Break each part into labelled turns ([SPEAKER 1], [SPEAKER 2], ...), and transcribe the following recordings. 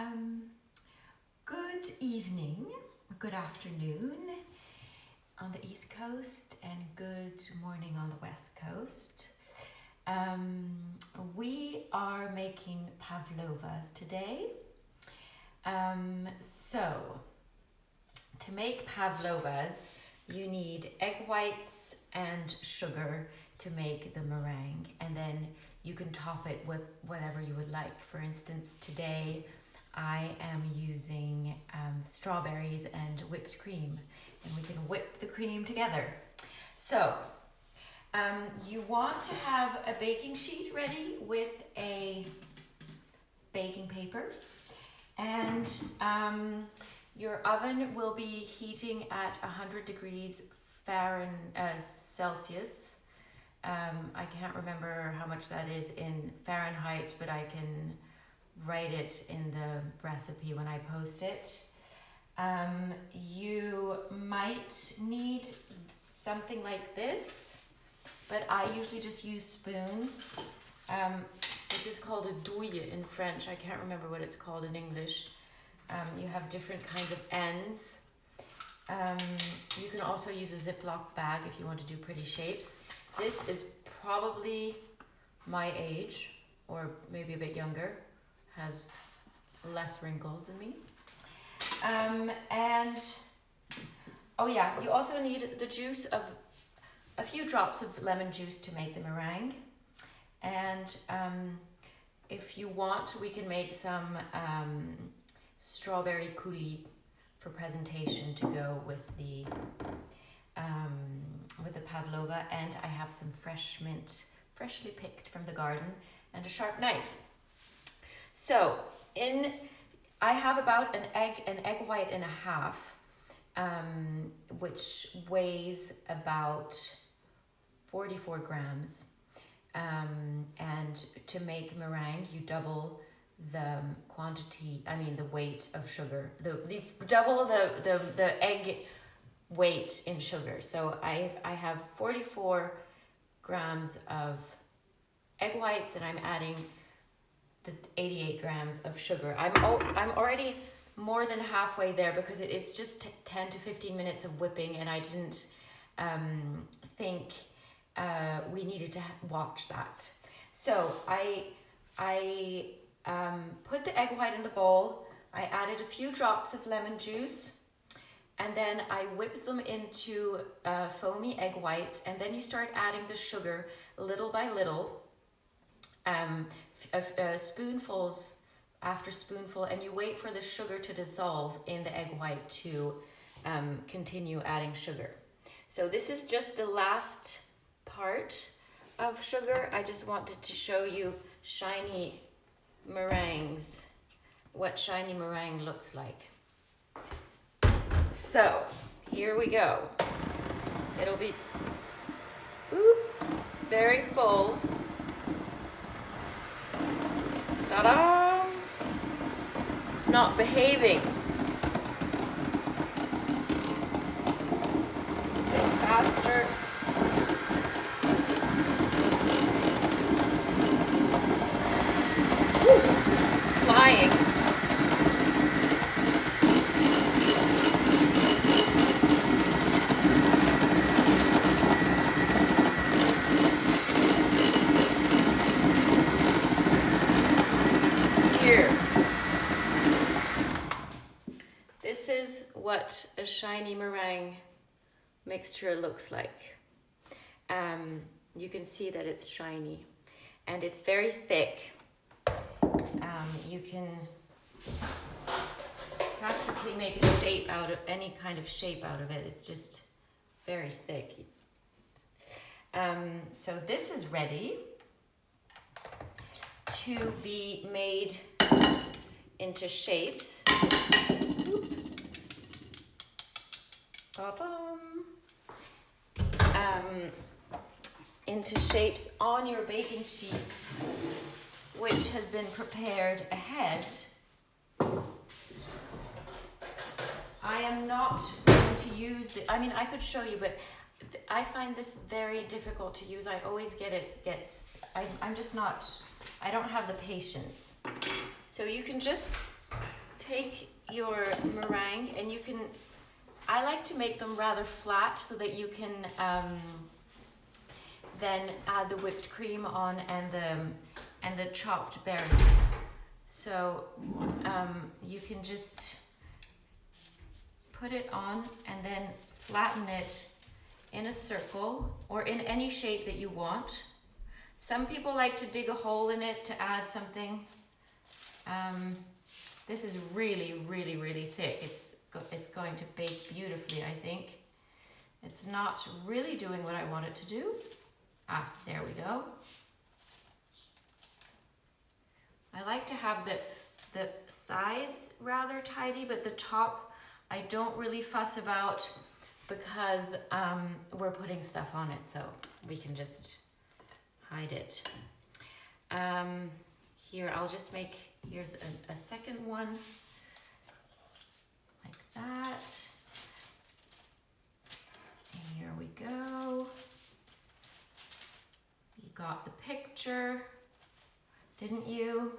[SPEAKER 1] Um, Good evening, good afternoon on the East Coast, and good morning on the West Coast. We are making pavlovas today. So, to make pavlovas, you need egg whites and sugar to make the meringue, and then you can top it with whatever you would like. For instance, today I am using strawberries and whipped cream, and we can whip the cream together. So, you want to have a baking sheet ready with a baking paper, and your oven will be heating at 100 degrees Celsius. I can't remember how much that is in Fahrenheit, but I can write it in the recipe when I post it. You might need something like this, but I usually just use spoons. This is called a douille in French. I can't remember what it's called in English. You have different kinds of ends. You can also use a Ziploc bag if you want to do pretty shapes. This is probably my age, or maybe a bit younger, has less wrinkles than me. And oh yeah, you also need the juice of a few drops of lemon juice to make the meringue. And if you want, we can make some strawberry coulis for presentation to go with the pavlova. And I have some fresh mint, freshly picked from the garden, and a sharp knife. So I have about an egg white and a half, which weighs about 44 grams. And to make meringue, you double the the weight of sugar. Double the egg weight in sugar. So I have 44 grams of egg whites, and I'm adding the 88 grams of sugar. I'm already more than halfway there because it's just 10 to 15 minutes of whipping, and I didn't think we needed to watch that. So I put the egg white in the bowl. I added a few drops of lemon juice, and then I whipped them into foamy egg whites, and then you start adding the sugar little by little. Spoonfuls after spoonful, and you wait for the sugar to dissolve in the egg white to continue adding sugar. So this is just the last part of sugar. I just wanted to show you shiny meringues, what shiny meringue looks like. So here we go. It'll be, oops, it's very full. Ta-da! It's not behaving. Faster. Woo, it's flying. This is what a shiny meringue mixture looks like. You can see that it's shiny, and it's very thick. You can practically make a shape out of any kind of shape out of it. It's just very thick. So this is ready to be made into shapes. Into shapes on your baking sheet, which has been prepared ahead. I am not going to use I could show you, but I find this very difficult to use. I always I'm just not, I don't have the patience. So you can just take your meringue and you can, I like to make them rather flat so that you can then add the whipped cream on and the chopped berries. So you can just put it on and then flatten it in a circle or in any shape that you want. Some people like to dig a hole in it to add something. This is really, really, really thick. It's going to bake beautifully, I think. It's not really doing what I want it to do. Ah, there we go. I like to have the sides rather tidy, but the top I don't really fuss about because we're putting stuff on it, so we can just hide it. Here, I'll just make, here's a second one, like that. And here we go. You got the picture, didn't you?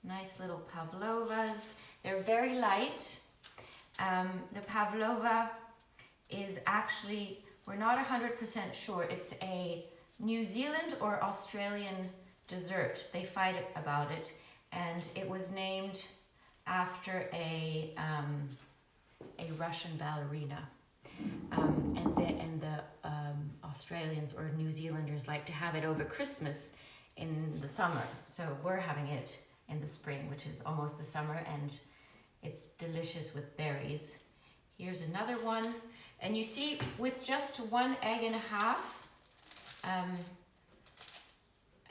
[SPEAKER 1] Nice little pavlovas. They're very light. The pavlova is actually, we're not 100% sure, it's a New Zealand or Australian dessert. They fight about it, and it was named after a Russian ballerina. And the Australians or New Zealanders like to have it over Christmas in the summer. So we're having it in the spring, which is almost the summer, and it's delicious with berries. Here's another one. And you see, with just 1.5 eggs,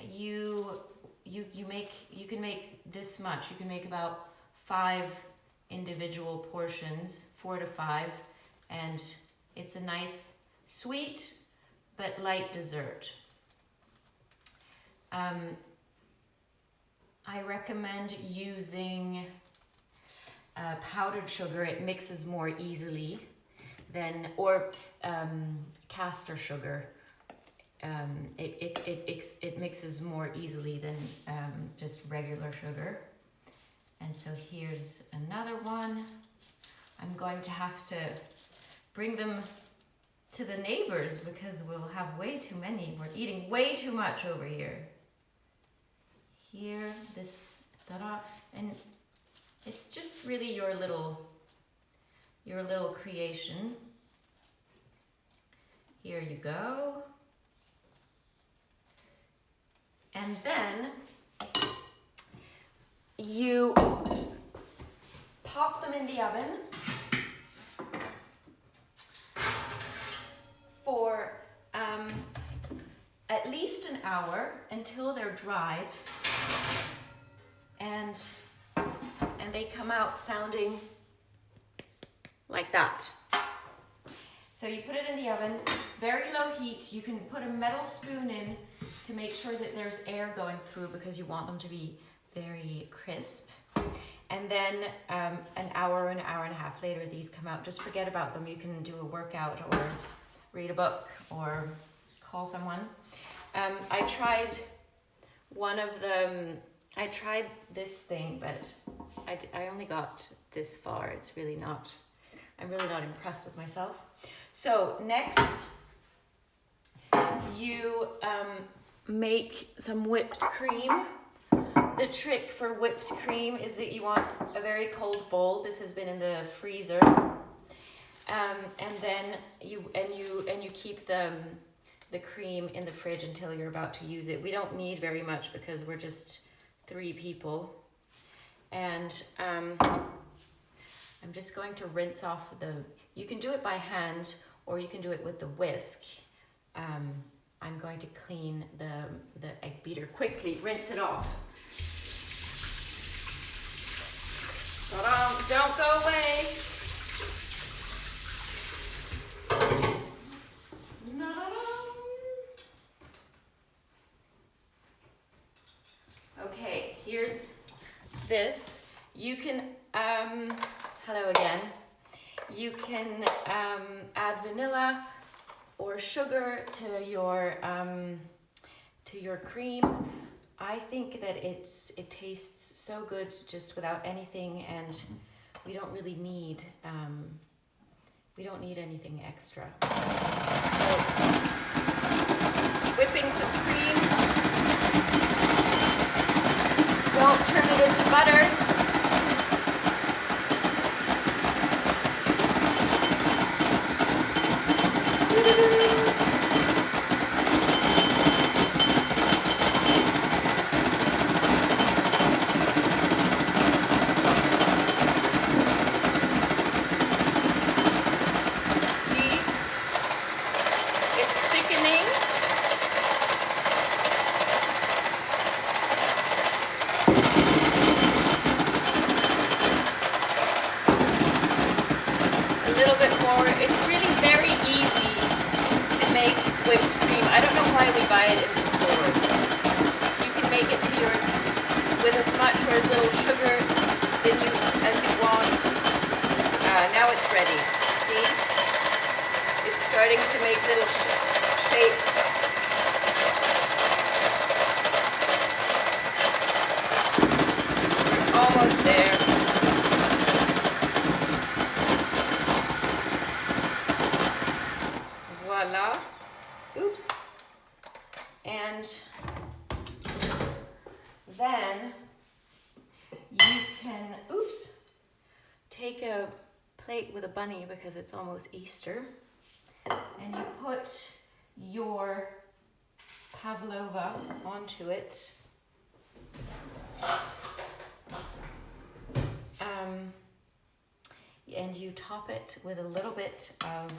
[SPEAKER 1] you can make this much. You can make about 5 individual portions, 4 to 5, and it's a nice sweet but light dessert. I recommend using powdered sugar. It mixes more easily than, or caster sugar. It mixes more easily than just regular sugar. And so here's another one. I'm going to have to bring them to the neighbors because we'll have way too many. We're eating way too much over here. Here, this, ta-da, and it's just really your little creation. Here you go. And then you pop them in the oven for at least an hour until they're dried, and they come out sounding like that. So you put it in the oven, very low heat. You can put a metal spoon in to make sure that there's air going through because you want them to be very crisp. And then an hour and a half later, these come out. Just forget about them. You can do a workout or read a book or call someone. I tried one of them. I tried this thing, but I only got this far. It's really not, I'm really not impressed with myself. So next, you make some whipped cream. The trick for whipped cream is that you want a very cold bowl. This has been in the freezer, and then you keep the cream in the fridge until you're about to use it. We don't need very much because we're just 3 people, and I'm just going to rinse off you can do it by hand or you can do it with the whisk. I'm going to clean the egg beater quickly, rinse it off. Ta-da! Don't go away. Okay, here's this. You can, hello again. You can add vanilla or sugar to your cream. I think that it tastes so good just without anything, and we don't really need anything extra. So whipping some cream. Don't turn it into butter. Whipped cream. I don't know why we buy it in the store. You can make it to yours with as much or as little sugar as you want. Now it's ready. See? It's starting to make little shapes. We're almost there. Voila. Oops. And then you can, take a plate with a bunny because it's almost Easter, and you put your pavlova onto it. And you top it with a little bit of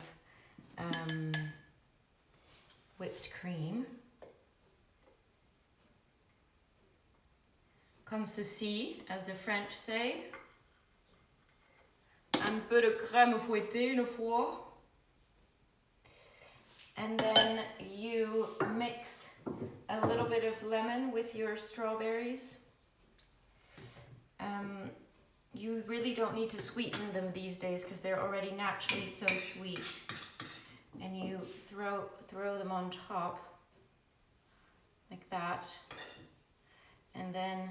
[SPEAKER 1] whipped cream, comme ceci, as the French say. Un peu de crème fouettée une fois. And then you mix a little bit of lemon with your strawberries. You really don't need to sweeten them these days because they're already naturally so sweet. And you throw them on top like that, and then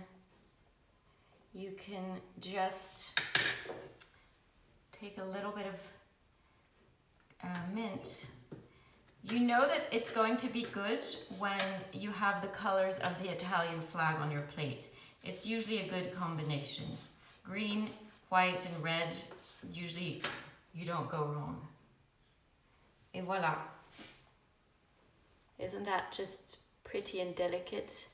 [SPEAKER 1] you can just take a little bit of mint. You know that it's going to be good when you have the colors of the Italian flag on your plate. It's usually a good combination. Green, white, and red, usually you don't go wrong. Et voila. Isn't that just pretty and delicate?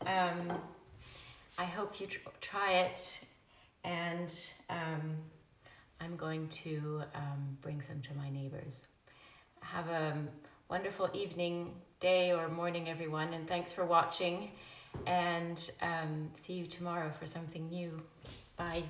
[SPEAKER 1] I hope you try it, and I'm going to bring some to my neighbors. Have a wonderful evening, day, or morning, everyone, and thanks for watching, and see you tomorrow for something new. Bye.